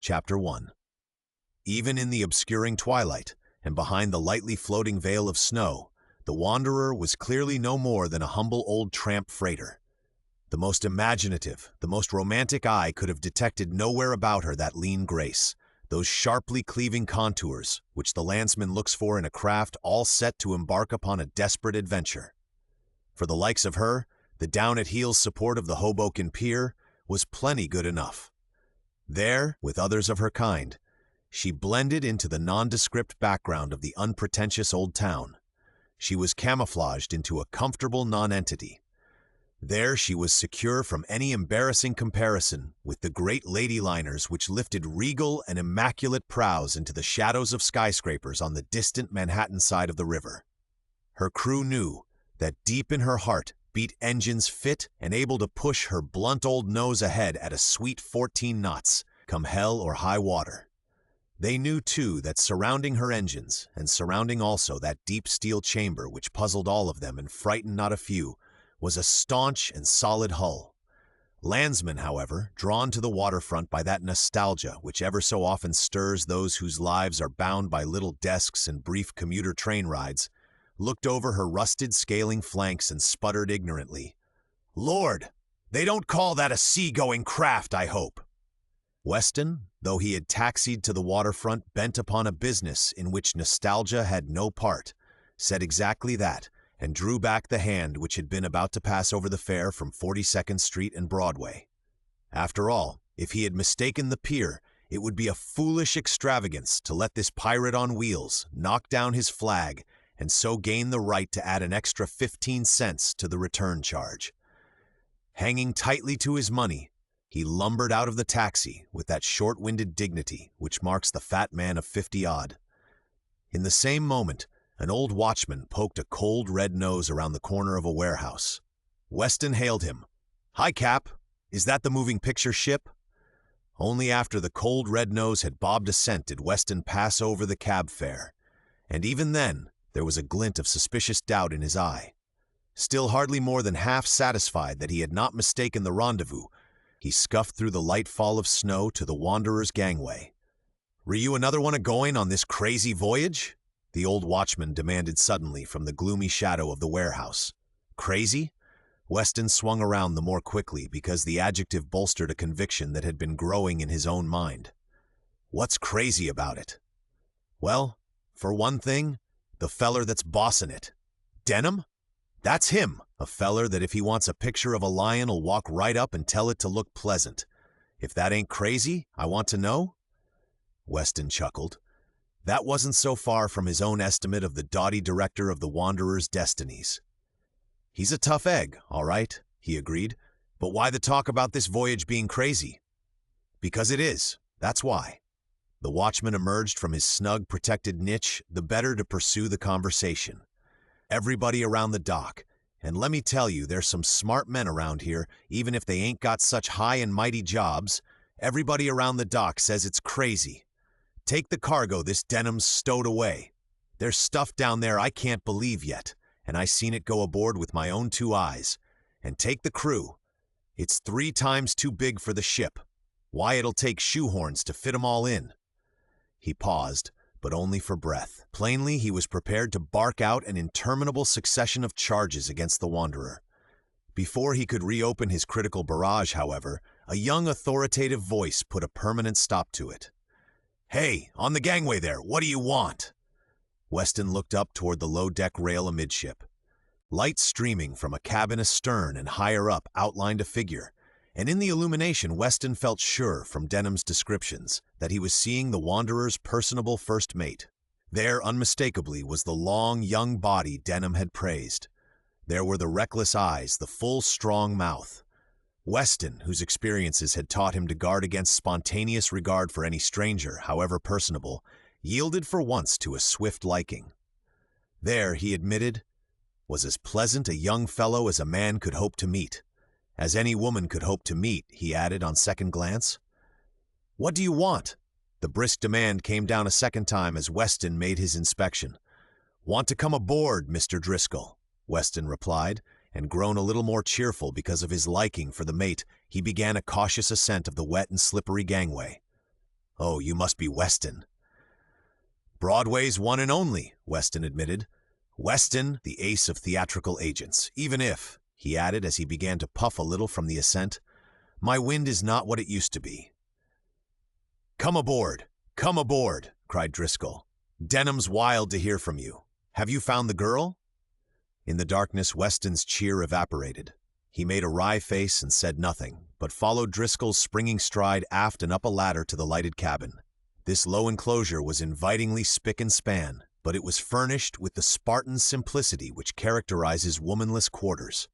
Chapter 1. Even in the obscuring twilight, and behind the lightly floating veil of snow, the Wanderer was clearly no more than a humble old tramp freighter. The most imaginative, the most romantic eye could have detected nowhere about her that lean grace, those sharply cleaving contours which the landsman looks for in a craft all set to embark upon a desperate adventure. For the likes of her, the down-at-heels support of the Hoboken pier was plenty good enough. There, with others of her kind, she blended into the nondescript background of the unpretentious old town. She was camouflaged into a comfortable nonentity. There she was secure from any embarrassing comparison with the great ladyliners which lifted regal and immaculate prows into the shadows of skyscrapers on the distant Manhattan side of the river. Her crew knew that deep in her heart beat engines fit and able to push her blunt old nose ahead at a sweet 14 knots, come hell or high water. They knew, too, that surrounding her engines, and surrounding also that deep steel chamber which puzzled all of them and frightened not a few, was a staunch and solid hull. Landsmen, however, drawn to the waterfront by that nostalgia which ever so often stirs those whose lives are bound by little desks and brief commuter train rides, looked over her rusted scaling flanks and sputtered ignorantly, "Lord, they don't call that a sea-going craft, I hope." Weston, though he had taxied to the waterfront bent upon a business in which nostalgia had no part, said exactly that, and drew back the hand which had been about to pass over the fare from 42nd Street and Broadway. After all, if he had mistaken the pier, it would be a foolish extravagance to let this pirate on wheels knock down his flag and so gain the right to add an extra 15 cents to the return charge. Hanging tightly to his money, he lumbered out of the taxi with that short-winded dignity which marks the fat man of 50-odd. In the same moment, an old watchman poked a cold red nose around the corner of a warehouse. Weston hailed him. "Hi, Cap. Is that the moving picture ship?" Only after the cold red nose had bobbed assent did Weston pass over the cab fare, and even then there was a glint of suspicious doubt in his eye. Still hardly more than half satisfied that he had not mistaken the rendezvous, he scuffed through the light fall of snow to the Wanderer's gangway. "Were you another one a-going on this crazy voyage?" the old watchman demanded suddenly from the gloomy shadow of the warehouse. Crazy? Weston swung around the more quickly because the adjective bolstered a conviction that had been growing in his own mind. "What's crazy about it?" "Well, for one thing, the feller that's bossin' it. Denham? That's him, a feller that if he wants a picture of a lion'll walk right up and tell it to look pleasant. If that ain't crazy, I want to know?" Weston chuckled. That wasn't so far from his own estimate of the doughty director of the Wanderer's destinies. "He's a tough egg, all right," he agreed, "but why the talk about this voyage being crazy?" "Because it is, that's why." The watchman emerged from his snug, protected niche the better to pursue the conversation. "Everybody around the dock, and let me tell you, there's some smart men around here, even if they ain't got such high and mighty jobs, everybody around the dock says it's crazy. Take the cargo this Denham's stowed away. There's stuff down there I can't believe yet, and I seen it go aboard with my own 2 eyes. And take the crew. It's 3 times too big for the ship. Why, it'll take shoehorns to fit 'em all in." He paused, but only for breath. Plainly, he was prepared to bark out an interminable succession of charges against the Wanderer. Before he could reopen his critical barrage, however, a young authoritative voice put a permanent stop to it. "Hey, on the gangway there, what do you want?" Weston looked up toward the low deck rail amidship. Light streaming from a cabin astern and higher up outlined a figure, and in the illumination Weston felt sure, from Denham's descriptions, that he was seeing the Wanderer's personable first mate. There, unmistakably, was the long, young body Denham had praised. There were the reckless eyes, the full, strong mouth. Weston, whose experiences had taught him to guard against spontaneous regard for any stranger, however personable, yielded for once to a swift liking. There, he admitted, was as pleasant a young fellow as a man could hope to meet. As any woman could hope to meet, he added on second glance. "What do you want?" The brisk demand came down a second time as Weston made his inspection. "Want to come aboard, Mr. Driscoll," Weston replied, and grown a little more cheerful because of his liking for the mate, he began a cautious ascent of the wet and slippery gangway. Oh, you must be Weston. Broadway's one and only, Weston admitted. Weston, the ace of theatrical agents, even if, he added as he began to puff a little from the ascent, my wind is not what it used to be. Come aboard, cried Driscoll. Denham's wild to hear from you. Have you found the girl? In the darkness, Weston's cheer evaporated. He made a wry face and said nothing, but followed Driscoll's springing stride aft and up a ladder to the lighted cabin. This low enclosure was invitingly spick and span, but it was furnished with the Spartan simplicity which characterizes womanless quarters.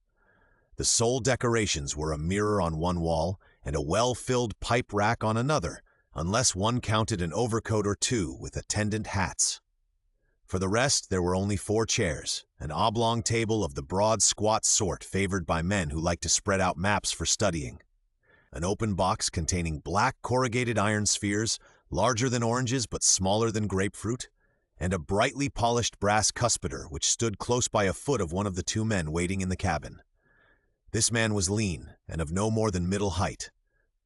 The sole decorations were a mirror on one wall and a well-filled pipe rack on another, unless one counted an overcoat or two with attendant hats. For the rest, there were only 4 chairs, an oblong table of the broad, squat sort favored by men who like to spread out maps for studying, an open box containing black corrugated iron spheres, larger than oranges but smaller than grapefruit, and a brightly polished brass cuspidor which stood close by a foot of one of the 2 men waiting in the cabin. This man was lean and of no more than middle height.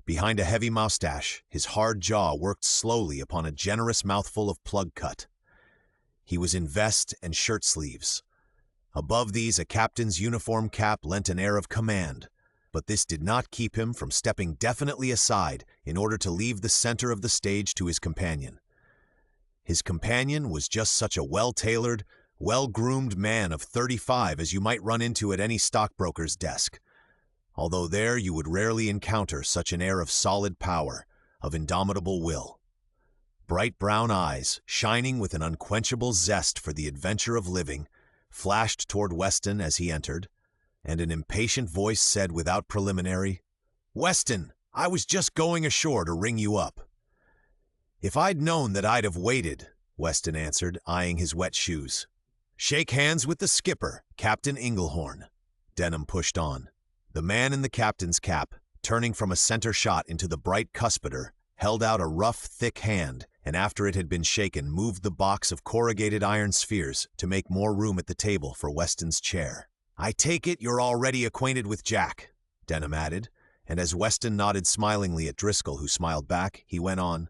Behind a heavy mustache, his hard jaw worked slowly upon a generous mouthful of plug cut. He was in vest and shirt sleeves. Above these, a captain's uniform cap lent an air of command, but this did not keep him from stepping definitely aside in order to leave the center of the stage to his companion. His companion was just such a well-tailored, well-groomed man of 35 as you might run into at any stockbroker's desk, although there you would rarely encounter such an air of solid power, of indomitable will. Bright brown eyes, shining with an unquenchable zest for the adventure of living, flashed toward Weston as he entered, and an impatient voice said without preliminary, "Weston, I was just going ashore to ring you up." "If I'd known that I'd have waited," Weston answered, eyeing his wet shoes. "Shake hands with the skipper, Captain Inglehorn." Denham pushed on. The man in the captain's cap, turning from a center shot into the bright cuspidor, held out a rough, thick hand, and after it had been shaken, moved the box of corrugated iron spheres to make more room at the table for Weston's chair. "I take it you're already acquainted with Jack," Denham added, and as Weston nodded smilingly at Driscoll, who smiled back, he went on,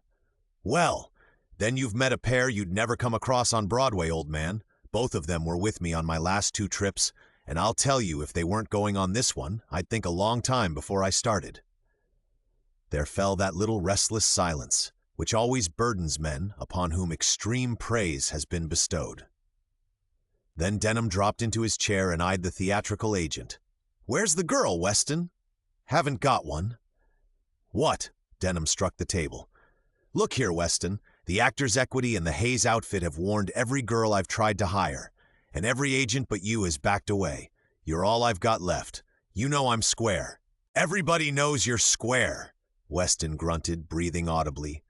"Well, then you've met a pair you'd never come across on Broadway, old man. Both of them were with me on my last 2 trips, and I'll tell you if they weren't going on this one, I'd think a long time before I started." There fell that little restless silence, which always burdens men upon whom extreme praise has been bestowed. Then Denham dropped into his chair and eyed the theatrical agent. "Where's the girl, Weston?" "Haven't got one." "What?" Denham struck the table. "Look here, Weston, the Actors' Equity and the Hayes outfit have warned every girl I've tried to hire, and every agent but you has backed away. You're all I've got left. You know I'm square." "Everybody knows you're square," Weston grunted, breathing audibly.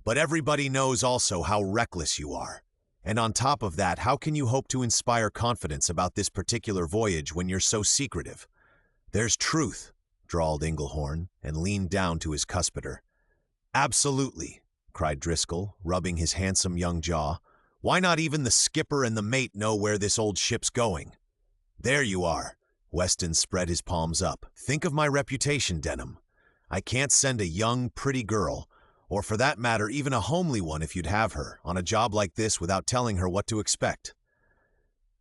"But everybody knows also how reckless you are. And on top of that, how can you hope to inspire confidence about this particular voyage when you're so secretive?" "There's truth," drawled Inglehorn, and leaned down to his cuspidor. "Absolutely," cried Driscoll, rubbing his handsome young jaw. "Why not even the skipper and the mate know where this old ship's going?" "There you are." Weston spread his palms up. "Think of my reputation, Denham. I can't send a young, pretty girl, or for that matter even a homely one if you'd have her, on a job like this without telling her what to expect."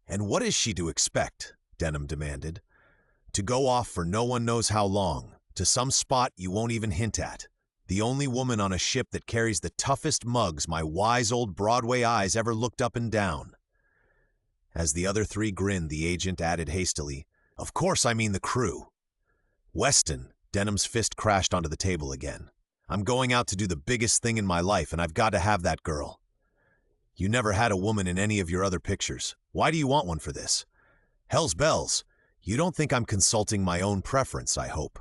"And what is she to expect?" Denham demanded. "To go off for no one knows how long, to some spot you won't even hint at. The only woman on a ship that carries the toughest mugs my wise old Broadway eyes ever looked up and down." As the other 3 grinned, the agent added hastily, "Of course I mean the crew." "Weston," Denham's fist crashed onto the table again. "I'm going out to do the biggest thing in my life, and I've got to have that girl. You never had a woman in any of your other pictures. Why do you want one for this? Hell's bells, you don't think I'm consulting my own preference, I hope."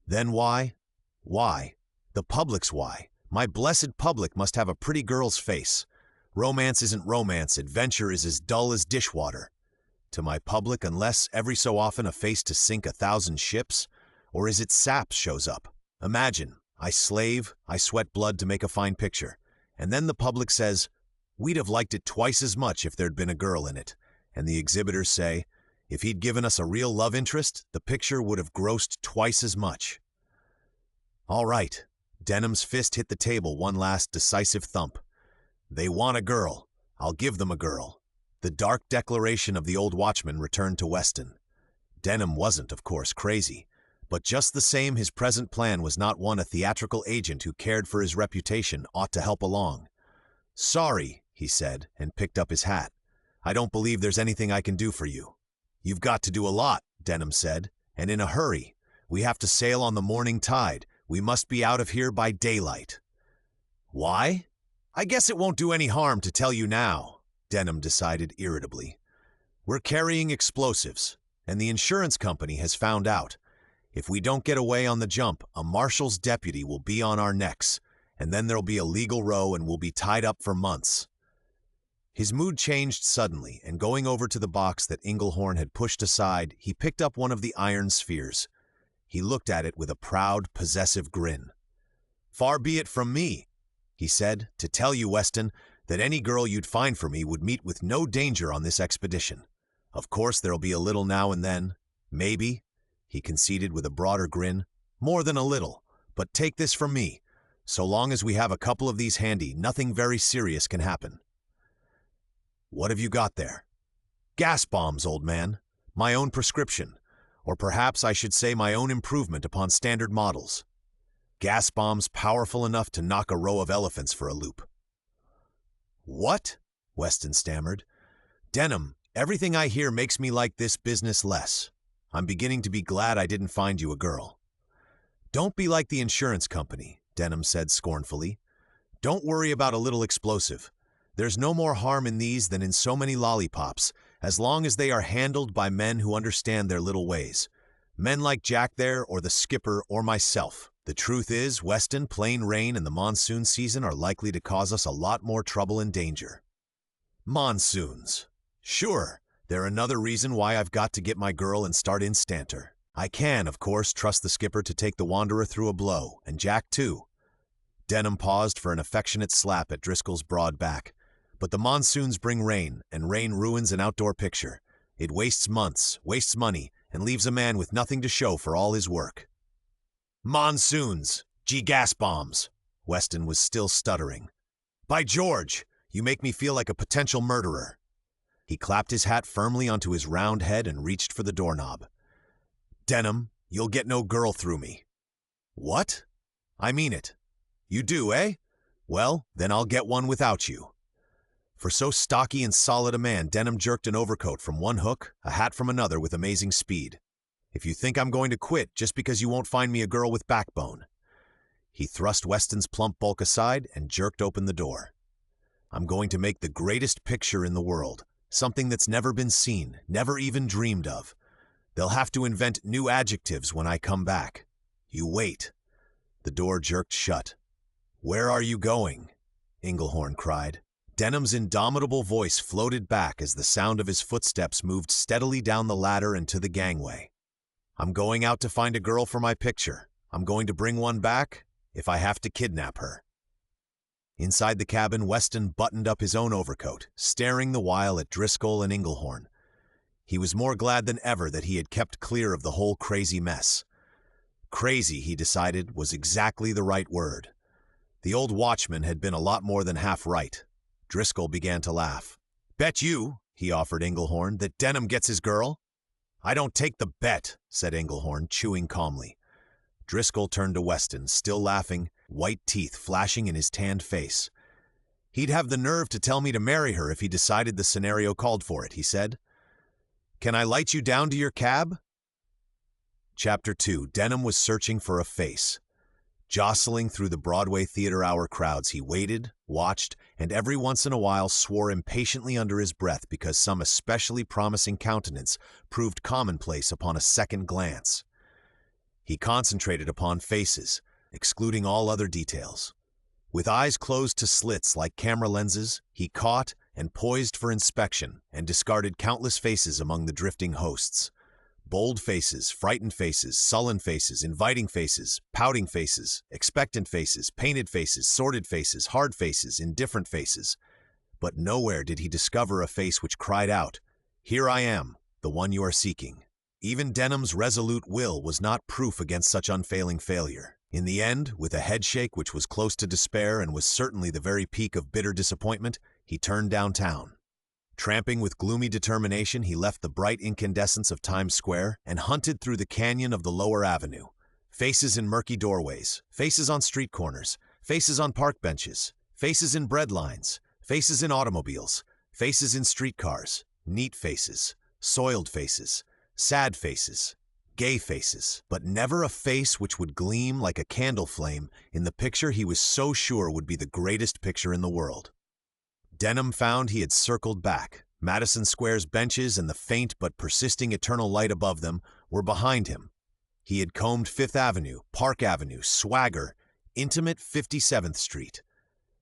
"Then why?" "Why? The public's why. My blessed public must have a pretty girl's face. Romance isn't romance, adventure is as dull as dishwater. To my public, unless every so often a face to sink 1,000 ships, or is it saps shows up? Imagine, I slave, I sweat blood to make a fine picture, and then the public says, 'We'd have liked it twice as much if there'd been a girl in it,' and the exhibitors say, 'If he'd given us a real love interest, the picture would have grossed twice as much.'" "All right," Denham's fist hit the table one last decisive thump. They want a girl. I'll give them a girl. The dark declaration of the old watchman returned to Weston. Denham wasn't, of course, crazy, but just the same his present plan was not one a theatrical agent who cared for his reputation ought to help along. "Sorry," he said, and picked up his hat. "I don't believe there's anything I can do for you." "You've got to do a lot," Denham said, "and in a hurry. We have to sail on the morning tide. We must be out of here by daylight." "Why? I guess it won't do any harm to tell you now," Denham decided irritably. "We're carrying explosives, and the insurance company has found out. If we don't get away on the jump, a marshal's deputy will be on our necks, and then there'll be a legal row and we'll be tied up for months." His mood changed suddenly, and going over to the box that Inglehorn had pushed aside, he picked up one of the iron spheres. He looked at it with a proud, possessive grin. "Far be it from me," he said, "to tell you, Weston, that any girl you'd find for me would meet with no danger on this expedition. Of course there'll be a little now and then. Maybe," he conceded with a broader grin, "more than a little. But take this from me. So long as we have a couple of these handy, nothing very serious can happen." "What have you got there?" "Gas bombs, old man. My own prescription. Or perhaps I should say my own improvement upon standard models. Gas bombs powerful enough to knock a row of elephants for a loop." "What?" Weston stammered. "Denham, everything I hear makes me like this business less. I'm beginning to be glad I didn't find you a girl." "Don't be like the insurance company," Denham said scornfully. "Don't worry about a little explosive. There's no more harm in these than in so many lollipops, as long as they are handled by men who understand their little ways. Men like Jack there, or the skipper, or myself. The truth is, Weston, plain rain and the monsoon season are likely to cause us a lot more trouble and danger." "Monsoons. Sure, they're another reason why I've got to get my girl and start instanter. I can, of course, trust the skipper to take the Wanderer through a blow, and Jack too." Denham paused for an affectionate slap at Driscoll's broad back. "But the monsoons bring rain, and rain ruins an outdoor picture. It wastes months, wastes money, and leaves a man with nothing to show for all his work." "Monsoons! Gee, gas bombs!" Weston was still stuttering. "By George, you make me feel like a potential murderer." He clapped his hat firmly onto his round head and reached for the doorknob. "Denham, you'll get no girl through me." "What?" "I mean it." "You do, eh? Well, then I'll get one without you." For so stocky and solid a man, Denham jerked an overcoat from one hook, a hat from another with amazing speed. "If you think I'm going to quit just because you won't find me a girl with backbone." He thrust Weston's plump bulk aside and jerked open the door. "I'm going to make the greatest picture in the world, something that's never been seen, never even dreamed of. They'll have to invent new adjectives when I come back. You wait." The door jerked shut. "Where are you going?" Inglehorn cried. Denham's indomitable voice floated back as the sound of his footsteps moved steadily down the ladder and to the gangway. "I'm going out to find a girl for my picture. I'm going to bring one back, if I have to kidnap her." Inside the cabin, Weston buttoned up his own overcoat, staring the while at Driscoll and Inglehorn. He was more glad than ever that he had kept clear of the whole crazy mess. Crazy, he decided, was exactly the right word. The old watchman had been a lot more than half right. Driscoll began to laugh. "Bet you," he offered Inglehorn, "that Denham gets his girl?" "I don't take the bet," said Inglehorn, chewing calmly. Driscoll turned to Weston, still laughing, white teeth flashing in his tanned face. "He'd have the nerve to tell me to marry her if he decided the scenario called for it," he said. "Can I light you down to your cab?" Chapter 2. Denham was searching for a face. Jostling through the Broadway theater hour crowds, he waited, watched, and every once in a while swore impatiently under his breath because some especially promising countenance proved commonplace upon a second glance. He concentrated upon faces, excluding all other details. With eyes closed to slits like camera lenses, he caught and poised for inspection and discarded countless faces among the drifting hosts. Bold faces, frightened faces, sullen faces, inviting faces, pouting faces, expectant faces, painted faces, sordid faces, hard faces, indifferent faces. But nowhere did he discover a face which cried out, "Here I am, the one you are seeking." Even Denham's resolute will was not proof against such unfailing failure. In the end, with a headshake which was close to despair and was certainly the very peak of bitter disappointment, he turned downtown. Tramping with gloomy determination, he left the bright incandescence of Times Square and hunted through the canyon of the lower avenue. Faces in murky doorways, faces on street corners, faces on park benches, faces in bread lines, faces in automobiles, faces in streetcars, neat faces, soiled faces, sad faces, gay faces, but never a face which would gleam like a candle flame in the picture he was so sure would be the greatest picture in the world. Denham found he had circled back. Madison Square's benches and the faint but persisting eternal light above them were behind him. He had combed Fifth Avenue, Park Avenue, swagger, intimate 57th Street.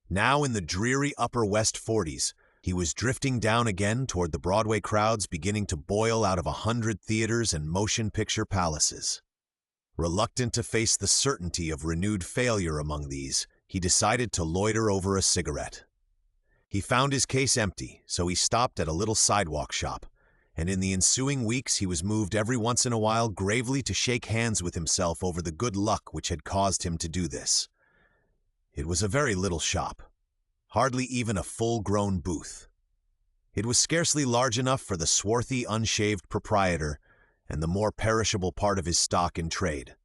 Now in the dreary Upper West 40s, he was drifting down again toward the Broadway crowds beginning to boil out of 100 theaters and motion picture palaces. Reluctant to face the certainty of renewed failure among these, he decided to loiter over a cigarette. He found his case empty, so he stopped at a little sidewalk shop, and in the ensuing weeks he was moved every once in a while gravely to shake hands with himself over the good luck which had caused him to do this. It was a very little shop, hardly even a full-grown booth. It was scarcely large enough for the swarthy, unshaved proprietor and the more perishable part of his stock in trade.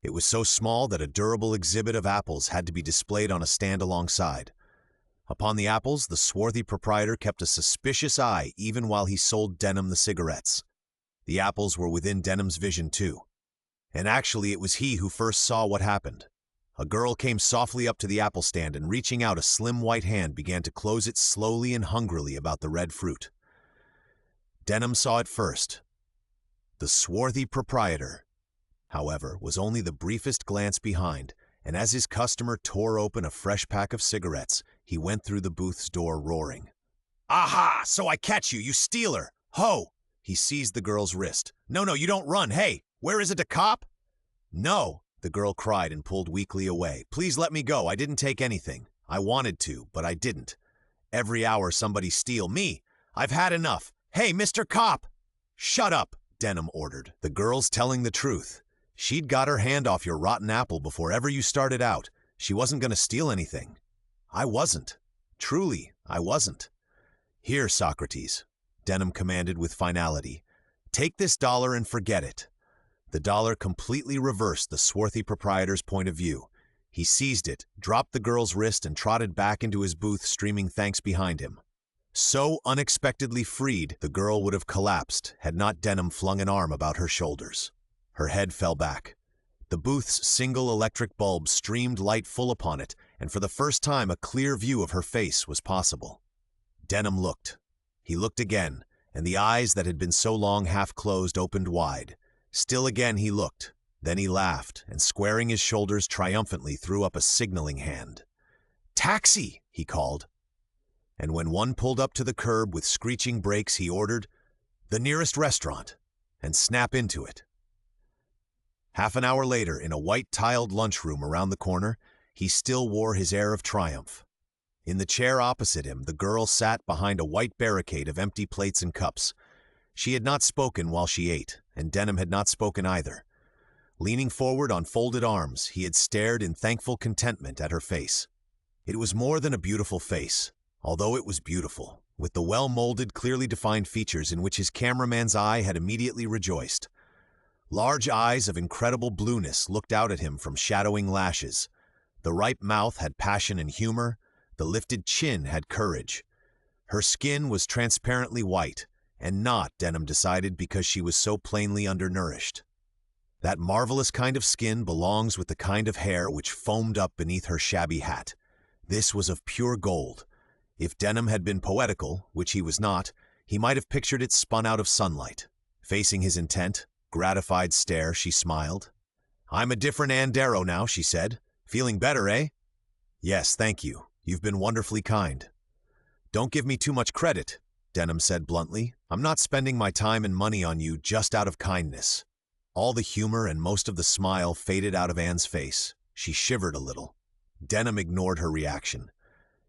It was so small that a durable exhibit of apples had to be displayed on a stand alongside. Upon the apples, the swarthy proprietor kept a suspicious eye even while he sold Denham the cigarettes. The apples were within Denham's vision, too. And actually, it was he who first saw what happened. A girl came softly up to the apple stand and, reaching out a slim white hand, began to close it slowly and hungrily about the red fruit. Denham saw it first. The swarthy proprietor, however, was only the briefest glance behind, and as his customer tore open a fresh pack of cigarettes, he went through the booth's door roaring. "Aha! So I catch you, you stealer! Ho!" He seized the girl's wrist. No, you don't run. Hey, where is it, a cop?" "No," the girl cried and pulled weakly away. "Please let me go. I didn't take anything. I wanted to, but I didn't. Every hour somebody steal me. I've had enough. Hey, Mr. Cop!" "Shut up," Denham ordered. "The girl's telling the truth. She'd got her hand off your rotten apple before ever you started out. She wasn't going to steal anything. I wasn't. Truly, I wasn't. Here, Socrates," Denham commanded with finality. "Take this dollar and forget it." The dollar completely reversed the swarthy proprietor's point of view. He seized it, dropped the girl's wrist, and trotted back into his booth, streaming thanks behind him. So unexpectedly freed, the girl would have collapsed had not Denham flung an arm about her shoulders. Her head fell back. The booth's single electric bulb streamed light full upon it, and for the first time a clear view of her face was possible. Denham looked. He looked again, and the eyes that had been so long half-closed opened wide. Still again he looked. Then he laughed, and squaring his shoulders triumphantly threw up a signaling hand. "Taxi!" he called. And when one pulled up to the curb with screeching brakes, he ordered, "The nearest restaurant," and snap into it. Half an hour later, in a white-tiled lunchroom around the corner, he still wore his air of triumph. In the chair opposite him, the girl sat behind a white barricade of empty plates and cups. She had not spoken while she ate, and Denham had not spoken either. Leaning forward on folded arms, he had stared in thankful contentment at her face. It was more than a beautiful face, although it was beautiful, with the well-molded, clearly defined features in which his cameraman's eye had immediately rejoiced. Large eyes of incredible blueness looked out at him from shadowing lashes. The ripe mouth had passion and humor. The lifted chin had courage. Her skin was transparently white, and not, Denham decided, because she was so plainly undernourished. That marvelous kind of skin belongs with the kind of hair which foamed up beneath her shabby hat. This was of pure gold. If Denham had been poetical, which he was not, he might have pictured it spun out of sunlight. Facing his intent, gratified stare, she smiled. "I'm a different Ann Darrow now," she said. "Feeling better, eh?" "Yes, thank you. You've been wonderfully kind." "Don't give me too much credit," Denham said bluntly. "I'm not spending my time and money on you just out of kindness." All the humor and most of the smile faded out of Ann's face. She shivered a little. Denham ignored her reaction.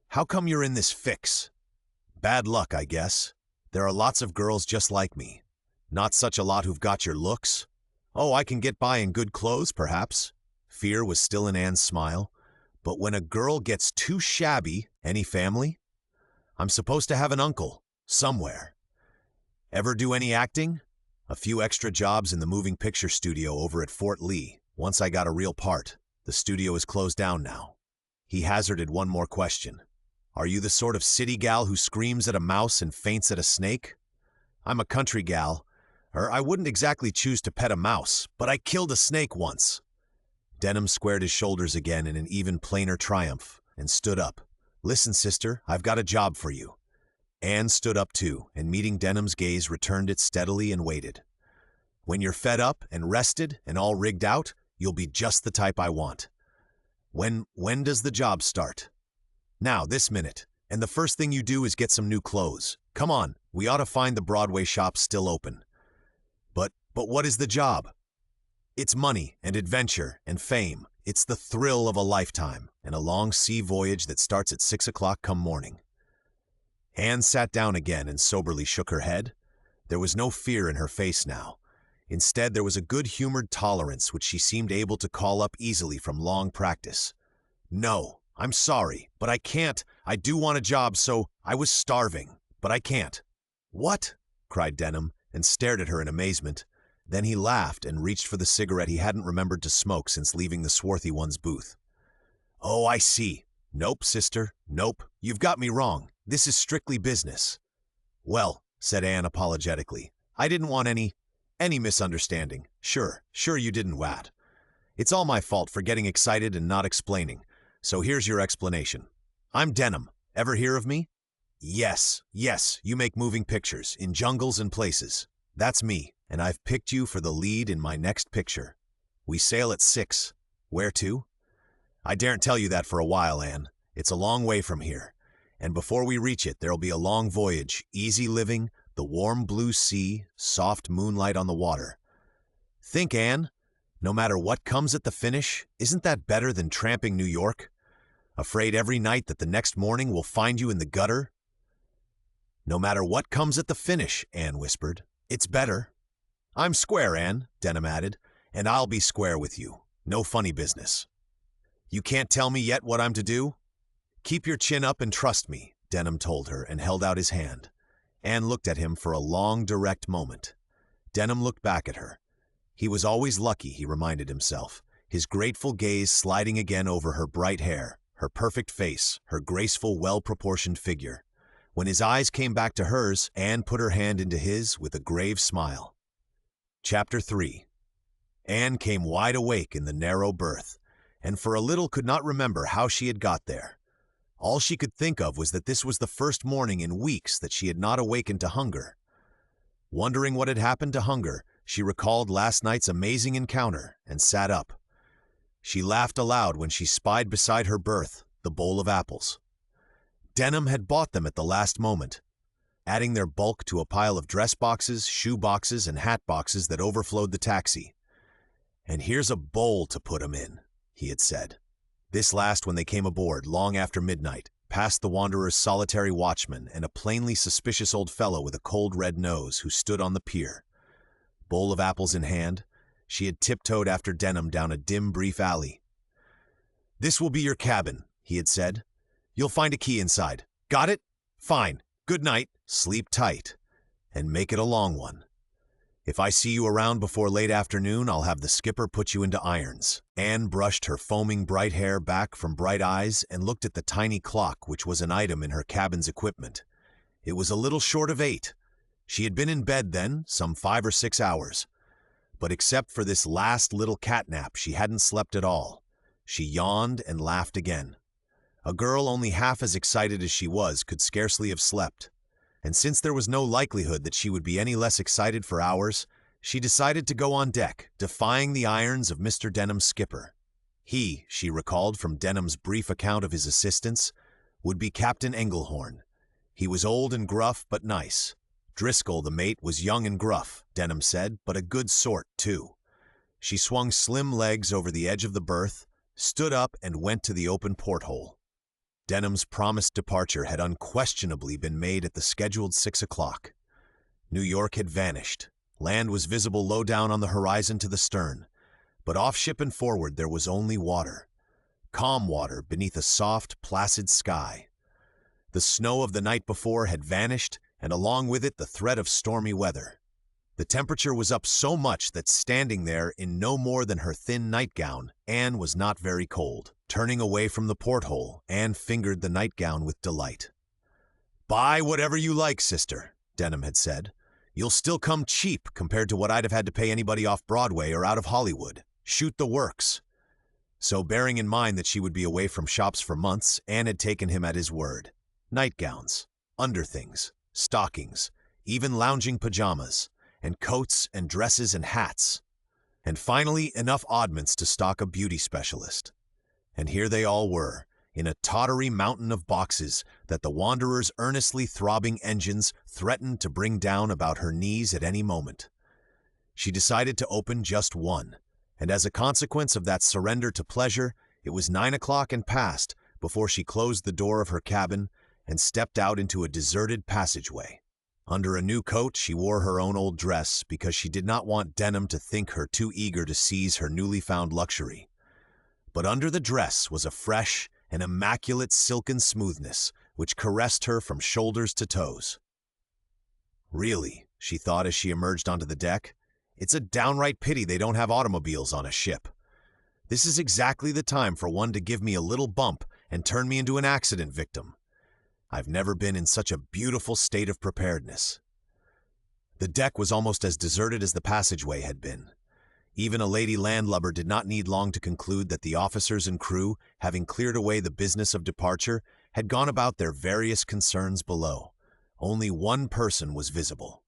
"How come you're in this fix?" "Bad luck, I guess. There are lots of girls just like me. Not such a lot who've got your looks. Oh, I can get by in good clothes, perhaps. Fear was still in Ann's smile. But when a girl gets too shabby, any family? I'm supposed to have an uncle, somewhere. Ever do any acting? A few extra jobs in the moving picture studio over at Fort Lee. Once I got a real part. The studio is closed down now. He hazarded one more question. Are you the sort of city gal who screams at a mouse and faints at a snake? I'm a country gal. I wouldn't exactly choose to pet a mouse, but I killed a snake once. Denham squared his shoulders again in an even plainer triumph and stood up. Listen, sister, I've got a job for you. Ann stood up too, and meeting Denham's gaze returned it steadily and waited. When you're fed up and rested and all rigged out, you'll be just the type I want. When does the job start? Now, this minute. And the first thing you do is get some new clothes. Come on, we ought to find the Broadway shops still open. But what is the job? It's money and adventure and fame. It's the thrill of a lifetime and a long sea voyage that starts at 6 o'clock come morning. Ann sat down again and soberly shook her head. There was no fear in her face now. Instead, there was a good-humored tolerance which she seemed able to call up easily from long practice. No, I'm sorry, but I can't. I do want a job, so I was starving, but I can't. What? Cried Denham, and stared at her in amazement. Then he laughed and reached for the cigarette he hadn't remembered to smoke since leaving the swarthy one's booth. Oh, I see. Nope, sister, nope. You've got me wrong. This is strictly business. Well, said Ann apologetically, I didn't want any misunderstanding. Sure you didn't, Wat. It's all my fault for getting excited and not explaining. So here's your explanation. I'm Denham. Ever hear of me? Yes, you make moving pictures in jungles and places. That's me, and I've picked you for the lead in my next picture. We sail at 6. Where to? I daren't tell you that for a while, Ann. It's a long way from here. And before we reach it, there'll be a long voyage, easy living, the warm blue sea, soft moonlight on the water. Think, Ann, no matter what comes at the finish, isn't that better than tramping New York? Afraid every night that the next morning will find you in the gutter? No matter what comes at the finish, Ann whispered. It's better. I'm square, Ann, Denham added, and I'll be square with you. No funny business. You can't tell me yet what I'm to do? Keep your chin up and trust me, Denham told her and held out his hand. Ann looked at him for a long, direct moment. Denham looked back at her. He was always lucky, he reminded himself, his grateful gaze sliding again over her bright hair, her perfect face, her graceful, well-proportioned figure. When his eyes came back to hers, Ann put her hand into his with a grave smile. Chapter 3. Ann came wide awake in the narrow berth, and for a little could not remember how she had got there. All she could think of was that this was the first morning in weeks that she had not awakened to hunger. Wondering what had happened to hunger, she recalled last night's amazing encounter and sat up. She laughed aloud when she spied beside her berth the bowl of apples. Denham had bought them at the last moment, adding their bulk to a pile of dress boxes, shoe boxes, and hat boxes that overflowed the taxi. And here's a bowl to put 'em in, he had said. This last when they came aboard, long after midnight, past the Wanderer's solitary watchman and a plainly suspicious old fellow with a cold red nose who stood on the pier. Bowl of apples in hand, she had tiptoed after Denham down a dim, brief alley. This will be your cabin, he had said. You'll find a key inside. Got it? Fine. Good night. Sleep tight. And make it a long one. If I see you around before late afternoon, I'll have the skipper put you into irons. Ann brushed her foaming bright hair back from bright eyes and looked at the tiny clock which was an item in her cabin's equipment. It was a little short of 8. She had been in bed then, some 5 or 6 hours. But except for this last little catnap, she hadn't slept at all. She yawned and laughed again. A girl only half as excited as she was could scarcely have slept. And since there was no likelihood that she would be any less excited for hours, she decided to go on deck, defying the irons of Mr. Denham's skipper. He, she recalled from Denham's brief account of his assistance, would be Captain Engelhorn. He was old and gruff, but nice. Driscoll, the mate, was young and gruff, Denham said, but a good sort, too. She swung slim legs over the edge of the berth, stood up, and went to the open porthole. Denham's promised departure had unquestionably been made at the scheduled 6 o'clock. New York had vanished. Land was visible low down on the horizon to the stern. But off-ship and forward there was only water. Calm water beneath a soft, placid sky. The snow of the night before had vanished, and along with it the threat of stormy weather. The temperature was up so much that standing there in no more than her thin nightgown, Anne was not very cold. Turning away from the porthole, Anne fingered the nightgown with delight. "Buy whatever you like, sister," Denham had said. "You'll still come cheap compared to what I'd have had to pay anybody off Broadway or out of Hollywood. Shoot the works." So, bearing in mind that she would be away from shops for months, Anne had taken him at his word. Nightgowns, underthings, stockings, even lounging pajamas, and coats and dresses and hats. And finally, enough oddments to stock a beauty specialist. And here they all were, in a tottery mountain of boxes that the Wanderer's earnestly throbbing engines threatened to bring down about her knees at any moment. She decided to open just one, and as a consequence of that surrender to pleasure, it was 9 o'clock and past before she closed the door of her cabin and stepped out into a deserted passageway. Under a new coat, she wore her own old dress because she did not want Denham to think her too eager to seize her newly found luxury. But under the dress was a fresh and immaculate silken smoothness which caressed her from shoulders to toes. "Really," she thought as she emerged onto the deck, "it's a downright pity they don't have automobiles on a ship. This is exactly the time for one to give me a little bump and turn me into an accident victim. I've never been in such a beautiful state of preparedness." The deck was almost as deserted as the passageway had been. Even a lady landlubber did not need long to conclude that the officers and crew, having cleared away the business of departure, had gone about their various concerns below. Only one person was visible.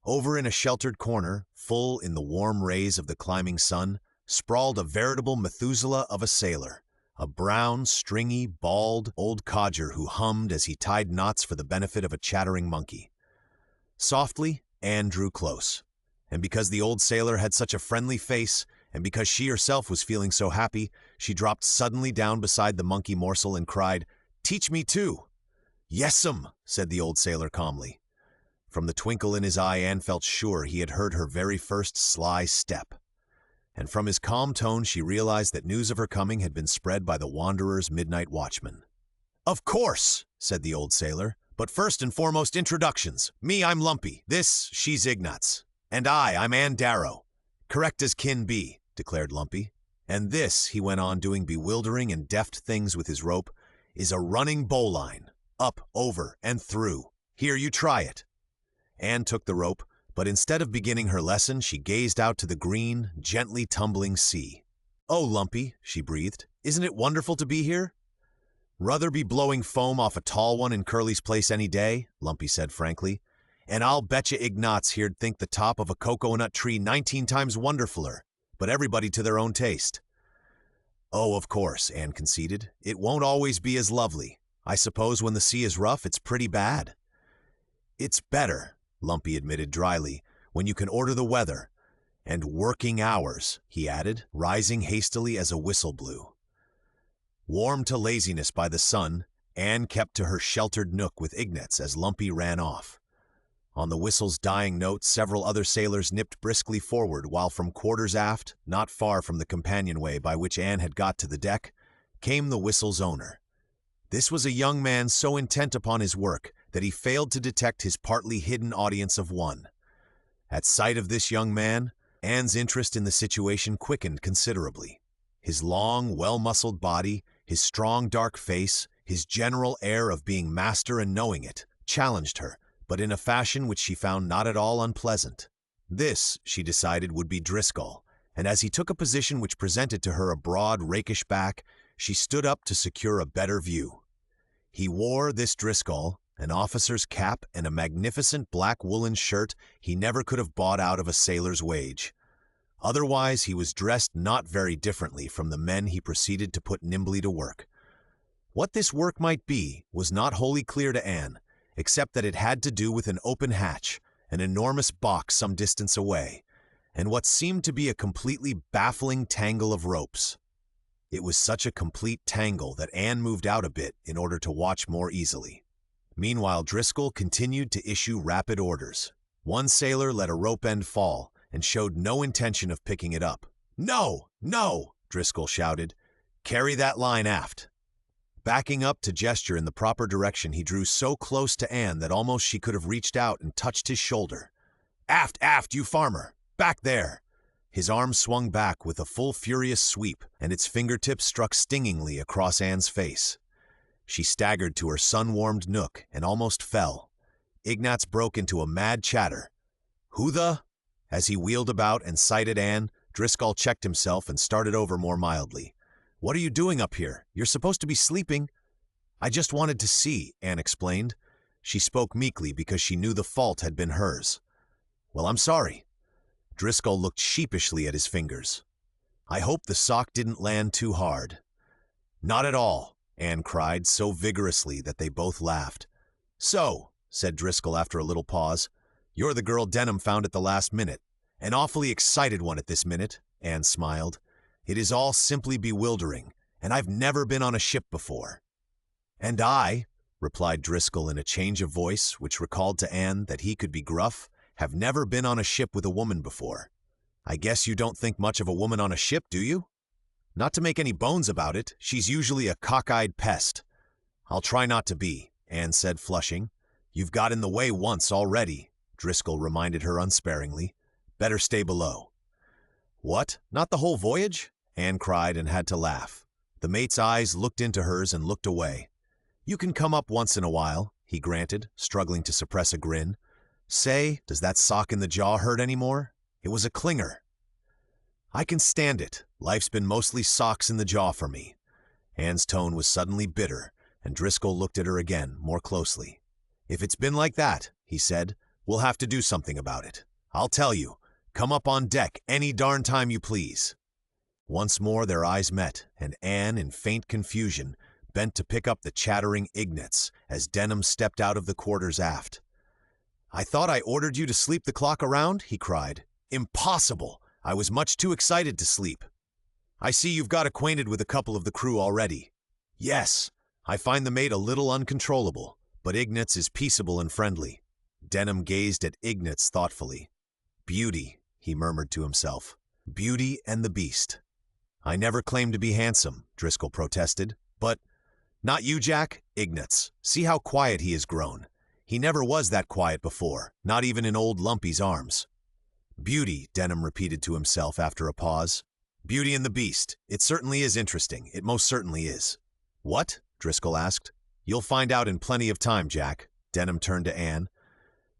Over in a sheltered corner, full in the warm rays of the climbing sun, sprawled a veritable Methuselah of a sailor. A brown, stringy, bald old codger who hummed as he tied knots for the benefit of a chattering monkey. Softly, Anne drew close. And because the old sailor had such a friendly face, and because she herself was feeling so happy, she dropped suddenly down beside the monkey morsel and cried, "Teach me too." "Yes'm," said the old sailor calmly. From the twinkle in his eye, Anne felt sure he had heard her very first sly step. And from his calm tone she realized that news of her coming had been spread by the Wanderer's midnight watchman. "Of course," said the old sailor, "but first and foremost introductions. Me, I'm Lumpy. This, she's Ignatz. And I'm Ann Darrow." "Correct as kin be," declared Lumpy. "And this," he went on, doing bewildering and deft things with his rope, "is a running bowline. Up, over, and through. Here, you try it." Anne took the rope, but instead of beginning her lesson, she gazed out to the green, gently tumbling sea. "Oh, Lumpy," she breathed, "isn't it wonderful to be here?" "Ruther be blowing foam off a tall one in Curly's place any day," Lumpy said frankly. "And I'll betcha Ignatz here'd think the top of a cocoa-nut tree 19 times wonderfuler, but everybody to their own taste." "Oh, of course," Anne conceded. "It won't always be as lovely. I suppose when the sea is rough, it's pretty bad." "It's better," Lumpy admitted dryly, "when you can order the weather. And working hours," he added, rising hastily as a whistle blew. Warmed to laziness by the sun, Anne kept to her sheltered nook with Ignatz as Lumpy ran off. On the whistle's dying note, several other sailors nipped briskly forward, while from quarters aft, not far from the companionway by which Anne had got to the deck, came the whistle's owner. This was a young man so intent upon his work that he failed to detect his partly hidden audience of one. At sight of this young man, Anne's interest in the situation quickened considerably. His long, well-muscled body, his strong dark face, his general air of being master and knowing it, challenged her, but in a fashion which she found not at all unpleasant. This, she decided, would be Driscoll, and as he took a position which presented to her a broad, rakish back, she stood up to secure a better view. He wore, this Driscoll, an officer's cap and a magnificent black woolen shirt he never could have bought out of a sailor's wage. Otherwise, he was dressed not very differently from the men he proceeded to put nimbly to work. What this work might be was not wholly clear to Anne, except that it had to do with an open hatch, an enormous box some distance away, and what seemed to be a completely baffling tangle of ropes. It was such a complete tangle that Anne moved out a bit in order to watch more easily. Meanwhile, Driscoll continued to issue rapid orders. One sailor let a rope end fall and showed no intention of picking it up, No, no, Driscoll shouted. Carry that line aft. Backing up to gesture in the proper direction, he drew so close to Ann that almost she could have reached out and touched his shoulder. Aft, aft, you farmer! Back there! His arm swung back with a full furious sweep, and its fingertips struck stingingly across Ann's face. She staggered to her sun-warmed nook and almost fell. Ignatz broke into a mad chatter. Who the? As he wheeled about and sighted Ann, Driscoll checked himself and started over more mildly. What are you doing up here? You're supposed to be sleeping. I just wanted to see, Ann explained. She spoke meekly because she knew the fault had been hers. Well, I'm sorry. Driscoll looked sheepishly at his fingers. I hope the sock didn't land too hard. Not at all, Ann cried so vigorously that they both laughed. So, said Driscoll after a little pause, you're the girl Denham found at the last minute. An awfully excited one at this minute, Ann smiled. It is all simply bewildering, and I've never been on a ship before. And I, replied Driscoll in a change of voice which recalled to Ann that he could be gruff, have never been on a ship with a woman before. I guess you don't think much of a woman on a ship, do you? Not to make any bones about it, she's usually a cockeyed pest. I'll try not to be, Ann said, flushing. You've got in the way once already, Driscoll reminded her unsparingly. Better stay below. What? Not the whole voyage? Ann cried and had to laugh. The mate's eyes looked into hers and looked away. You can come up once in a while, he granted, struggling to suppress a grin. Say, does that sock in the jaw hurt anymore? It was a clinger. I can stand it. Life's been mostly socks in the jaw for me. Ann's tone was suddenly bitter, and Driscoll looked at her again, more closely. If it's been like that, he said, we'll have to do something about it. I'll tell you. Come up on deck any darn time you please. Once more their eyes met, and Ann, in faint confusion, bent to pick up the chattering Ignatz as Denham stepped out of the quarters aft. I thought I ordered you to sleep the clock around, he cried. Impossible! I was much too excited to sleep. I see you've got acquainted with a couple of the crew already. Yes, I find the mate a little uncontrollable, but Ignatz is peaceable and friendly. Denham gazed at Ignatz thoughtfully. Beauty, he murmured to himself. Beauty and the beast. I never claimed to be handsome, Driscoll protested. But, not you, Jack, Ignatz. See how quiet he has grown. He never was that quiet before, not even in old Lumpy's arms. Beauty, Denham repeated to himself after a pause. Beauty and the beast. It certainly is interesting. It most certainly is. What? Driscoll asked. You'll find out in plenty of time, Jack. Denham turned to Ann.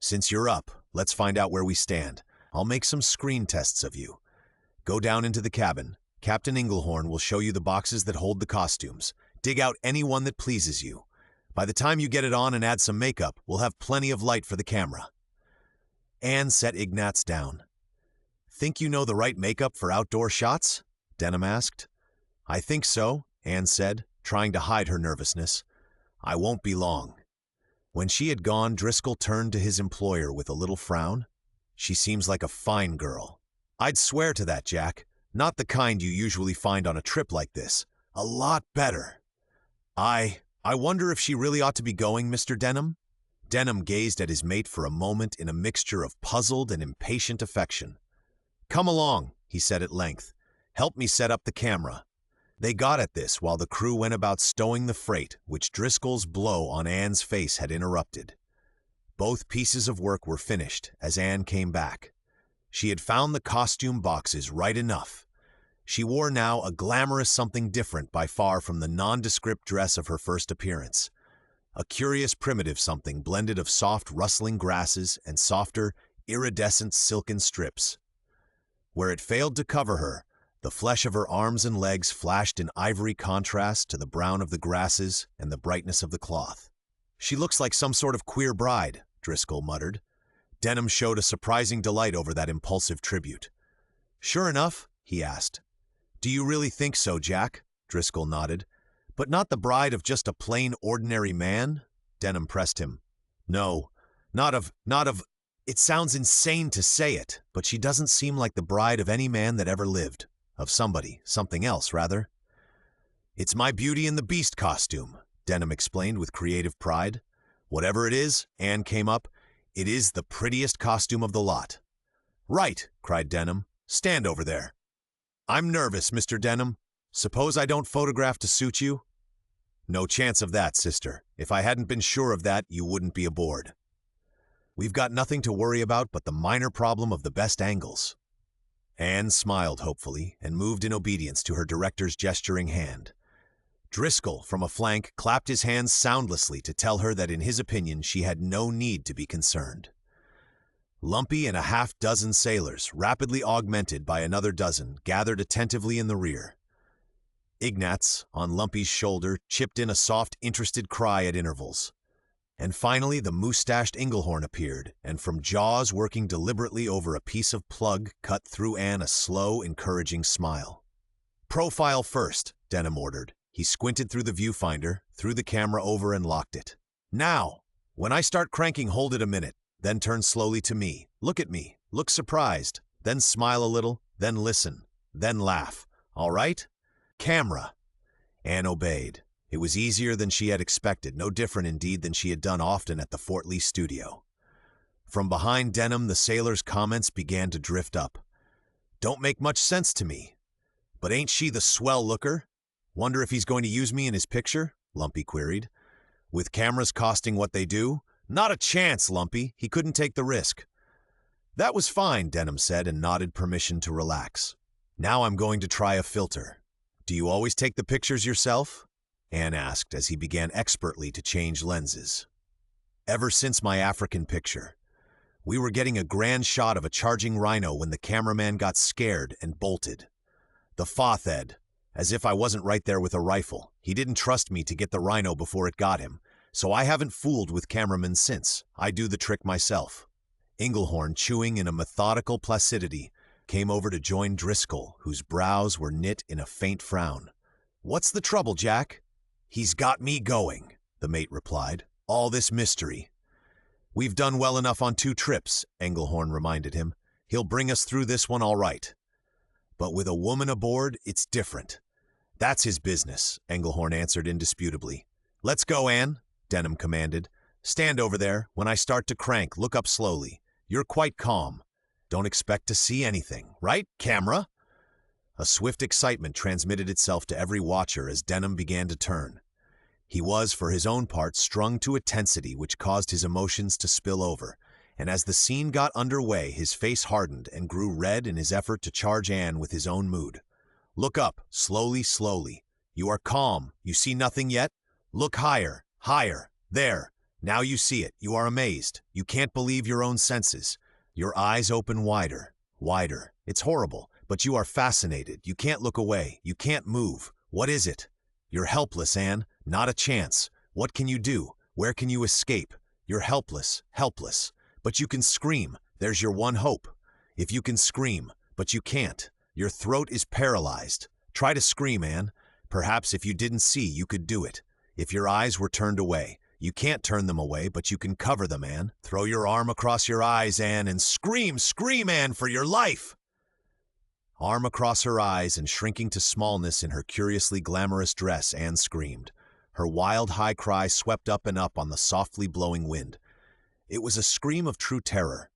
Since you're up, let's find out where we stand. I'll make some screen tests of you. Go down into the cabin. Captain Inglehorn will show you the boxes that hold the costumes. Dig out any one that pleases you. By the time you get it on and add some makeup, we'll have plenty of light for the camera. Ann set Ignatz down. Think you know the right makeup for outdoor shots? Denham asked. I think so, Ann said, trying to hide her nervousness. I won't be long. When she had gone, Driscoll turned to his employer with a little frown. She seems like a fine girl. I'd swear to that, Jack. Not the kind you usually find on a trip like this. A lot better. I wonder if she really ought to be going, Mr. Denham? Denham gazed at his mate for a moment in a mixture of puzzled and impatient affection. Come along, he said at length. Help me set up the camera. They got at this while the crew went about stowing the freight, which Driscoll's blow on Ann's face had interrupted. Both pieces of work were finished as Ann came back. She had found the costume boxes right enough. She wore now a glamorous something different by far from the nondescript dress of her first appearance. A curious primitive something blended of soft rustling grasses and softer, iridescent silken strips. Where it failed to cover her, the flesh of her arms and legs flashed in ivory contrast to the brown of the grasses and the brightness of the cloth. She looks like some sort of queer bride, Driscoll muttered. Denham showed a surprising delight over that impulsive tribute. Sure enough, he asked. Do you really think so, Jack? Driscoll nodded. But not the bride of just a plain, ordinary man? Denham pressed him. No, not of. It sounds insane to say it, but she doesn't seem like the bride of any man that ever lived. Of something else, rather. It's my Beauty and the Beast costume, Denham explained with creative pride. Whatever it is, Ann came up, it is the prettiest costume of the lot. Right, cried Denham. Stand over there. I'm nervous, Mr. Denham. Suppose I don't photograph to suit you? No chance of that, sister. If I hadn't been sure of that, you wouldn't be aboard. We've got nothing to worry about but the minor problem of the best angles. Anne smiled hopefully and moved in obedience to her director's gesturing hand. Driscoll, from a flank, clapped his hands soundlessly to tell her that in his opinion she had no need to be concerned. Lumpy and a half-dozen sailors, rapidly augmented by another dozen, gathered attentively in the rear. Ignatz, on Lumpy's shoulder, chipped in a soft, interested cry at intervals. And finally the moustached Englehorn appeared, and from jaws working deliberately over a piece of plug cut through Anne a slow, encouraging smile. Profile first, Denham ordered. He squinted through the viewfinder, threw the camera over and locked it. Now, when I start cranking, hold it a minute, then turn slowly to me. Look at me, look surprised, then smile a little, then listen, then laugh. All right? Camera. Anne obeyed. It was easier than she had expected, no different indeed than she had done often at the Fort Lee studio. From behind Denham, the sailor's comments began to drift up. Don't make much sense to me. But ain't she the swell looker? Wonder if he's going to use me in his picture? Lumpy queried. With cameras costing what they do? Not a chance, Lumpy. He couldn't take the risk. That was fine, Denham said and nodded permission to relax. Now I'm going to try a filter. Do you always take the pictures yourself? Anne asked as he began expertly to change lenses. Ever since my African picture. We were getting a grand shot of a charging rhino when the cameraman got scared and bolted. The Fothed, as if I wasn't right there with a rifle. He didn't trust me to get the rhino before it got him, so I haven't fooled with cameramen since. I do the trick myself. Englehorn, chewing in a methodical placidity, came over to join Driscoll, whose brows were knit in a faint frown. What's the trouble, Jack? He's got me going, the mate replied. All this mystery. We've done well enough on 2 trips, Englehorn reminded him. He'll bring us through this one all right. But with a woman aboard, it's different. That's his business, Englehorn answered indisputably. Let's go, Anne, Denham commanded. Stand over there. When I start to crank, look up slowly. You're quite calm. Don't expect to see anything, right, camera? A swift excitement transmitted itself to every watcher as Denham began to turn. He was, for his own part, strung to a tensity which caused his emotions to spill over, and as the scene got underway, his face hardened and grew red in his effort to charge Anne with his own mood. Look up, slowly, slowly. You are calm. You see nothing yet? Look higher, higher. There. Now you see it. You are amazed. You can't believe your own senses. Your eyes open wider, wider. It's horrible, but you are fascinated. You can't look away. You can't move. What is it? You're helpless, Anne. Not a chance. What can you do? Where can you escape? You're helpless, helpless. But you can scream. There's your one hope. If you can scream, but you can't. Your throat is paralyzed. Try to scream, Anne. Perhaps if you didn't see, you could do it. If your eyes were turned away. You can't turn them away, but you can cover them, Anne. Throw your arm across your eyes, Anne, and scream, scream, Anne, for your life! Arm across her eyes and shrinking to smallness in her curiously glamorous dress, Anne screamed. Her wild high cry swept up and up on the softly blowing wind. It was a scream of true terror.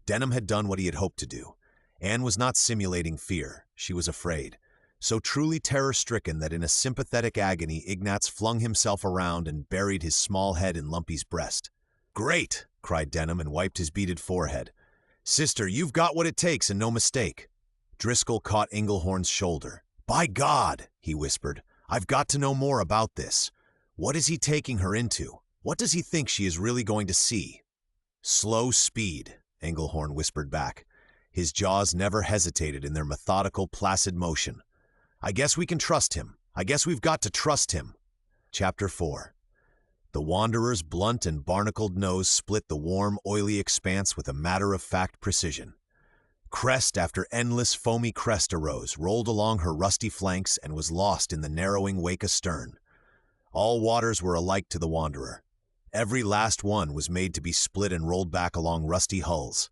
Denham had done what he had hoped to do. Anne was not simulating fear. She was afraid. So truly terror-stricken that in a sympathetic agony, Ignatz flung himself around and buried his small head in Lumpy's breast. "Great!" cried Denham and wiped his beaded forehead. "Sister, you've got what it takes and no mistake." Driscoll caught Englehorn's shoulder. "By God," he whispered, "I've got to know more about this. What is he taking her into? What does he think she is really going to see?" "Slow speed," Englehorn whispered back. His jaws never hesitated in their methodical, placid motion. "I guess we can trust him. I guess we've got to trust him." Chapter 4. The Wanderer's blunt and barnacled nose split the warm, oily expanse with a matter-of-fact precision. Crest after endless foamy crest arose, rolled along her rusty flanks, and was lost in the narrowing wake astern. All waters were alike to the Wanderer. Every last one was made to be split and rolled back along rusty hulls.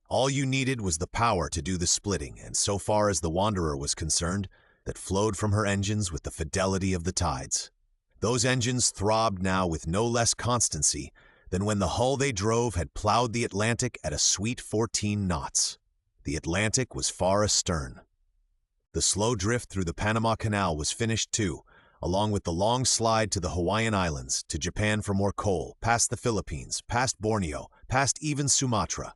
All you needed was the power to do the splitting, and so far as the Wanderer was concerned, that flowed from her engines with the fidelity of the tides. Those engines throbbed now with no less constancy than when the hull they drove had plowed the Atlantic at a sweet 14 knots. The Atlantic was far astern. The slow drift through the Panama Canal was finished too, along with the long slide to the Hawaiian Islands, to Japan for more coal, past the Philippines, past Borneo, past even Sumatra.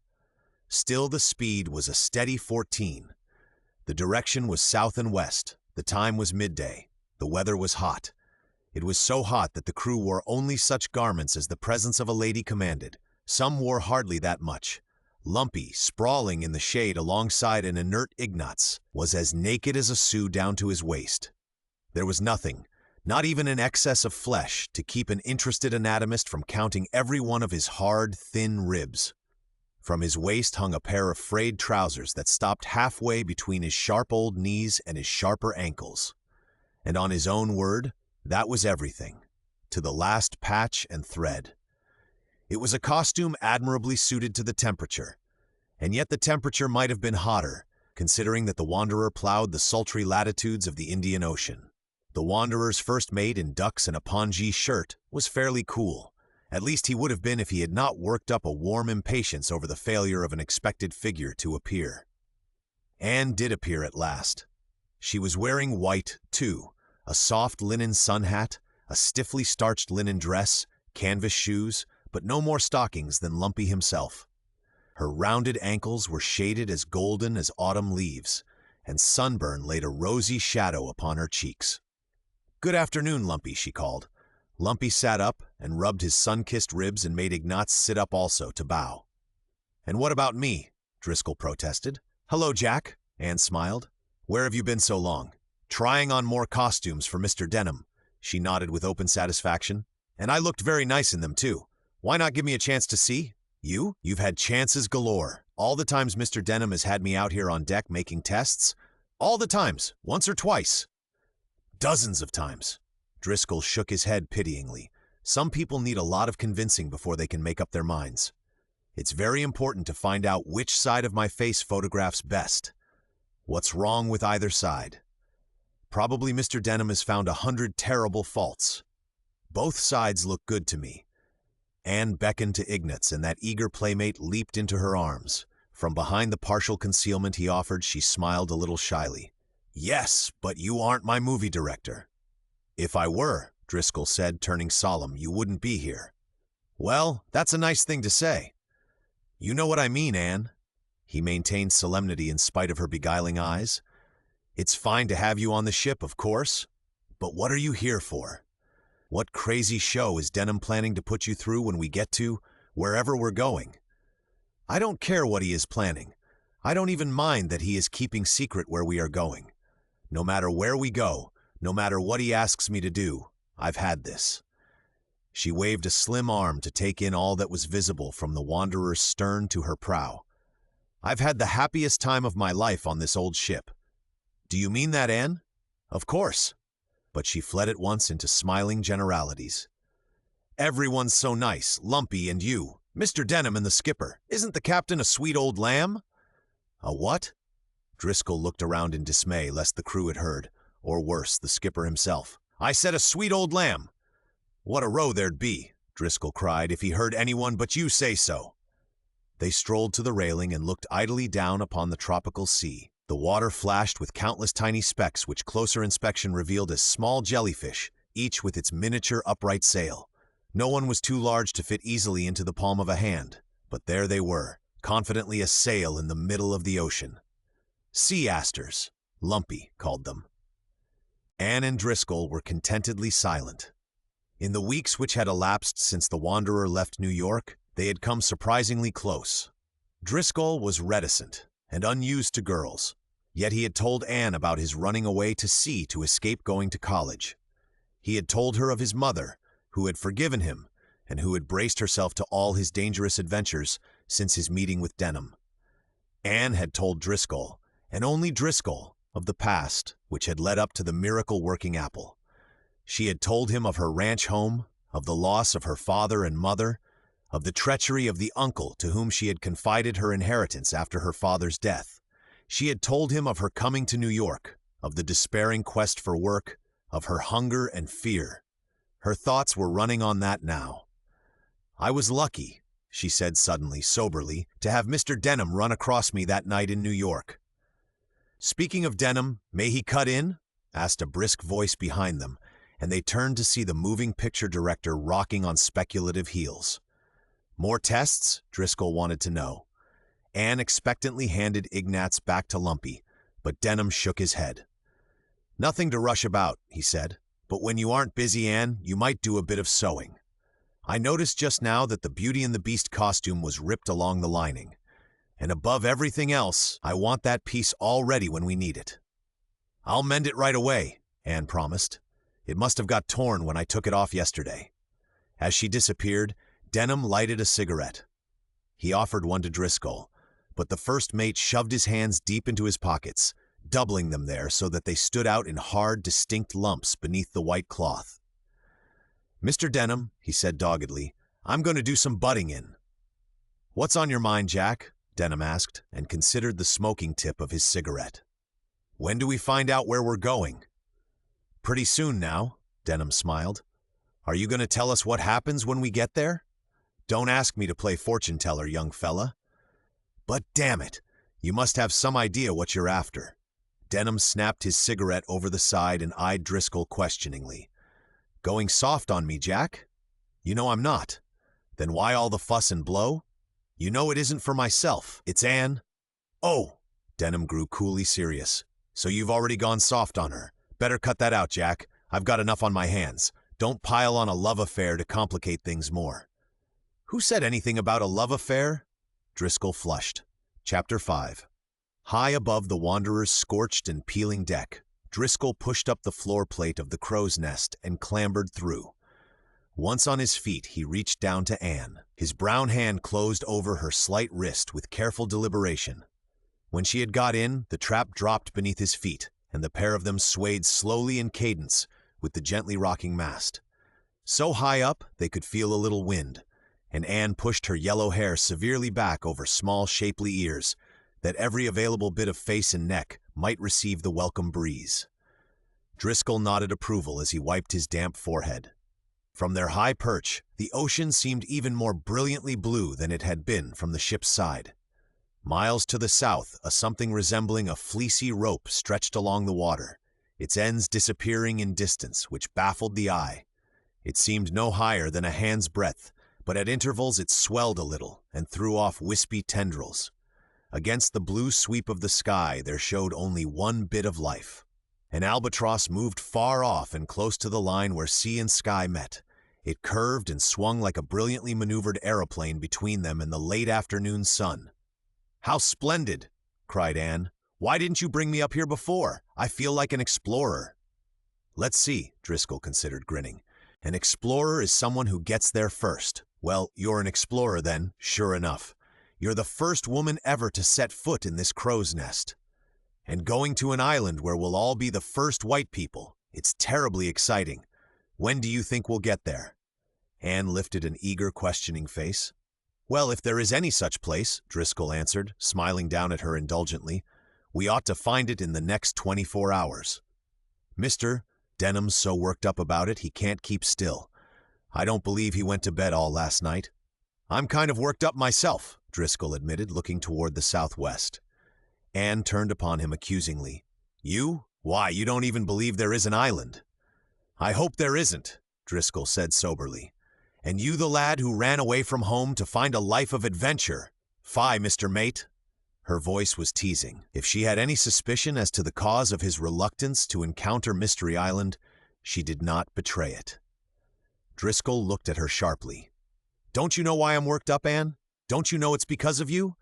Still the speed was a steady 14. The direction was south and west. The time was midday. The weather was hot. It was so hot that the crew wore only such garments as the presence of a lady commanded. Some wore hardly that much. Lumpy, sprawling in the shade alongside an inert Ignatz, was as naked as a Sioux down to his waist. There was nothing, not even an excess of flesh, to keep an interested anatomist from counting every one of his hard, thin ribs. From his waist hung a pair of frayed trousers that stopped halfway between his sharp old knees and his sharper ankles. And on his own word, that was everything, to the last patch and thread. It was a costume admirably suited to the temperature, and yet the temperature might have been hotter, considering that the Wanderer plowed the sultry latitudes of the Indian Ocean. The Wanderer's first mate in ducks and a pongee shirt was fairly cool. At least he would have been if he had not worked up a warm impatience over the failure of an expected figure to appear. Anne did appear at last. She was wearing white, too, a soft linen sun hat, a stiffly starched linen dress, canvas shoes, but no more stockings than Lumpy himself. Her rounded ankles were shaded as golden as autumn leaves, and sunburn laid a rosy shadow upon her cheeks. "Good afternoon, Lumpy," she called. Lumpy sat up and rubbed his sun-kissed ribs and made Ignatz sit up also to bow. "And what about me?" Driscoll protested. "Hello, Jack," Anne smiled. "Where have you been so long?" "Trying on more costumes for Mr. Denham," she nodded with open satisfaction. "And I looked very nice in them, too. Why not give me a chance to see? You've had chances galore. All the times Mr. Denham has had me out here on deck making tests. All the times, once or twice." "Dozens of times." Driscoll shook his head pityingly. "Some people need a lot of convincing before they can make up their minds. It's very important to find out which side of my face photographs best. What's wrong with either side? Probably Mr. Denham has found 100 terrible faults. Both sides look good to me." Anne beckoned to Ignatz, and that eager playmate leaped into her arms. From behind the partial concealment he offered, she smiled a little shyly. "Yes, but you aren't my movie director." "If I were," Driscoll said, turning solemn, "you wouldn't be here." "Well, that's a nice thing to say." "You know what I mean, Anne." He maintained solemnity in spite of her beguiling eyes. "It's fine to have you on the ship, of course. But what are you here for? What crazy show is Denham planning to put you through when we get to wherever we're going? I don't care what he is planning. I don't even mind that he is keeping secret where we are going. No matter where we go, no matter what he asks me to do, I've had this." She waved a slim arm to take in all that was visible from the Wanderer's stern to her prow. "I've had the happiest time of my life on this old ship." "Do you mean that, Anne?" "Of course." But she fled at once into smiling generalities. "Everyone's so nice, Lumpy and you. Mr. Denham and the skipper. Isn't the captain a sweet old lamb?" "A what?" Driscoll looked around in dismay lest the crew had heard, or worse, the skipper himself. "I said a sweet old lamb." "What a row there'd be," Driscoll cried, "if he heard anyone but you say so." They strolled to the railing and looked idly down upon the tropical sea. The water flashed with countless tiny specks which closer inspection revealed as small jellyfish, each with its miniature upright sail. No one was too large to fit easily into the palm of a hand, but there they were, confidently a sail in the middle of the ocean. "Sea asters," Lumpy called them. Anne and Driscoll were contentedly silent. In the weeks which had elapsed since the Wanderer left New York, they had come surprisingly close. Driscoll was reticent and unused to girls, yet he had told Anne about his running away to sea to escape going to college. He had told her of his mother, who had forgiven him and who had braced herself to all his dangerous adventures since his meeting with Denham. Anne had told Driscoll, and only Driscoll, of the past which had led up to the miracle-working apple. She had told him of her ranch home, of the loss of her father and mother, of the treachery of the uncle to whom she had confided her inheritance after her father's death. She had told him of her coming to New York, of the despairing quest for work, of her hunger and fear. Her thoughts were running on that now. "I was lucky," she said suddenly, soberly, "to have Mr. Denham run across me that night in New York." "Speaking of Denham, may he cut in?" asked a brisk voice behind them, and they turned to see the moving picture director rocking on speculative heels. "More tests?" Driscoll wanted to know. Ann expectantly handed Ignatz back to Lumpy, but Denham shook his head. "Nothing to rush about," he said, "but when you aren't busy, Ann, you might do a bit of sewing. I noticed just now that the Beauty and the Beast costume was ripped along the lining. And above everything else, I want that piece all ready when we need it." "I'll mend it right away," Ann promised. "It must have got torn when I took it off yesterday." As she disappeared, Denham lighted a cigarette. He offered one to Driscoll, but the first mate shoved his hands deep into his pockets, doubling them there so that they stood out in hard, distinct lumps beneath the white cloth. "Mr. Denham," he said doggedly, "I'm going to do some butting in." "What's on your mind, Jack?" Denham asked, and considered the smoking tip of his cigarette. "When do we find out where we're going?" "Pretty soon now," Denham smiled. "Are you going to tell us what happens when we get there? Don't ask me to play fortune-teller, young fella." "But damn it, you must have some idea what you're after." Denham snapped his cigarette over the side and eyed Driscoll questioningly. "Going soft on me, Jack? You know I'm not. Then why all the fuss and blow? You know it isn't for myself. It's Ann." "Oh!" Denham grew coolly serious. "So you've already gone soft on her. Better cut that out, Jack. I've got enough on my hands. Don't pile on a love affair to complicate things more." "Who said anything about a love affair?" Driscoll flushed. Chapter 5. High above the Wanderer's scorched and peeling deck, Driscoll pushed up the floor plate of the crow's nest and clambered through. Once on his feet, he reached down to Ann. His brown hand closed over her slight wrist with careful deliberation. When she had got in, the trap dropped beneath his feet, and the pair of them swayed slowly in cadence with the gently rocking mast. So high up, they could feel a little wind, and Ann pushed her yellow hair severely back over small, shapely ears, that every available bit of face and neck might receive the welcome breeze. Driscoll nodded approval as he wiped his damp forehead. From their high perch, the ocean seemed even more brilliantly blue than it had been from the ship's side. Miles to the south, a something resembling a fleecy rope stretched along the water, its ends disappearing in distance, which baffled the eye. It seemed no higher than a hand's breadth, but at intervals it swelled a little and threw off wispy tendrils. Against the blue sweep of the sky there showed only one bit of life. An albatross moved far off and close to the line where sea and sky met. It curved and swung like a brilliantly maneuvered aeroplane between them and the late afternoon sun. "How splendid!" cried Ann. "Why didn't you bring me up here before? I feel like an explorer." "Let's see," Driscoll considered, grinning. "An explorer is someone who gets there first. Well, you're an explorer then, sure enough. You're the first woman ever to set foot in this crow's nest. And going to an island where we'll all be the first white people. It's terribly exciting. When do you think we'll get there?" Ann lifted an eager, questioning face. "Well, if there is any such place," Driscoll answered, smiling down at her indulgently, "we ought to find it in the next 24 hours. Mr. Denham's so worked up about it he can't keep still. I don't believe he went to bed all last night." "I'm kind of worked up myself," Driscoll admitted, looking toward the southwest. Ann turned upon him accusingly. "You? Why, you don't even believe there is an island." "I hope there isn't," Driscoll said soberly. "And you the lad who ran away from home to find a life of adventure. Fie, Mr. Mate." Her voice was teasing. If she had any suspicion as to the cause of his reluctance to encounter Mystery Island, she did not betray it. Driscoll looked at her sharply. "Don't you know why I'm worked up, Ann? Don't you know it's because of you?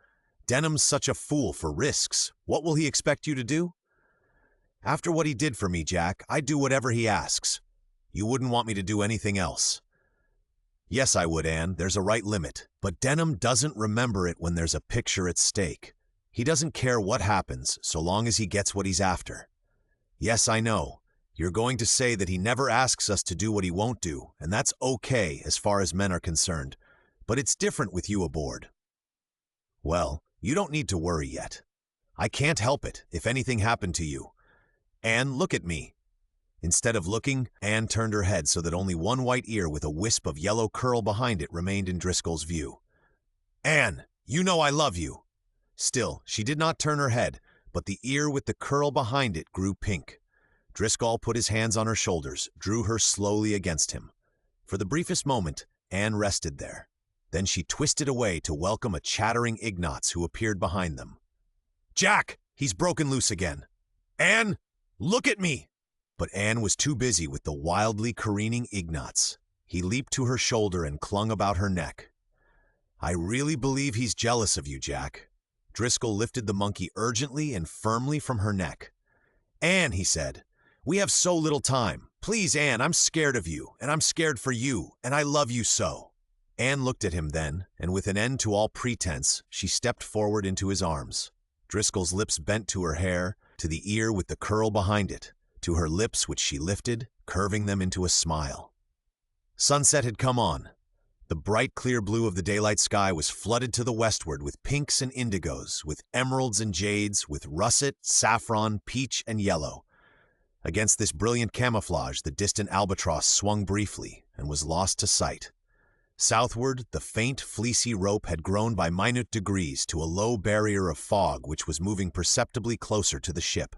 Denham's such a fool for risks. What will he expect you to do?" "After what he did for me, Jack, I'd do whatever he asks. You wouldn't want me to do anything else." "Yes, I would, Ann. There's a right limit. But Denham doesn't remember it when there's a picture at stake. He doesn't care what happens, so long as he gets what he's after." "Yes, I know. You're going to say that he never asks us to do what he won't do, and that's okay as far as men are concerned. But it's different with you aboard." "Well, you don't need to worry yet. I can't help it if anything happened to you. Ann, look at me." Instead of looking, Ann turned her head so that only one white ear with a wisp of yellow curl behind it remained in Driscoll's view. "Ann, you know I love you." Still, she did not turn her head, but the ear with the curl behind it grew pink. Driscoll put his hands on her shoulders, drew her slowly against him. For the briefest moment, Anne rested there. Then she twisted away to welcome a chattering Ignatz who appeared behind them. "Jack, he's broken loose again. Anne, look at me!" But Anne was too busy with the wildly careening Ignatz. He leaped to her shoulder and clung about her neck. "I really believe he's jealous of you, Jack." Driscoll lifted the monkey urgently and firmly from her neck. "Anne," he said, "we have so little time. Please, Anne, I'm scared of you, and I'm scared for you, and I love you so." Anne looked at him then, and with an end to all pretense, she stepped forward into his arms. Driscoll's lips bent to her hair, to the ear with the curl behind it, to her lips which she lifted, curving them into a smile. Sunset had come on. The bright clear blue of the daylight sky was flooded to the westward with pinks and indigos, with emeralds and jades, with russet, saffron, peach, and yellow. Against this brilliant camouflage, the distant albatross swung briefly and was lost to sight. Southward, the faint, fleecy rope had grown by minute degrees to a low barrier of fog which was moving perceptibly closer to the ship.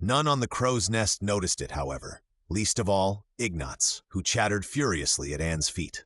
None on the crow's nest noticed it, however, least of all Ignatz, who chattered furiously at Anne's feet.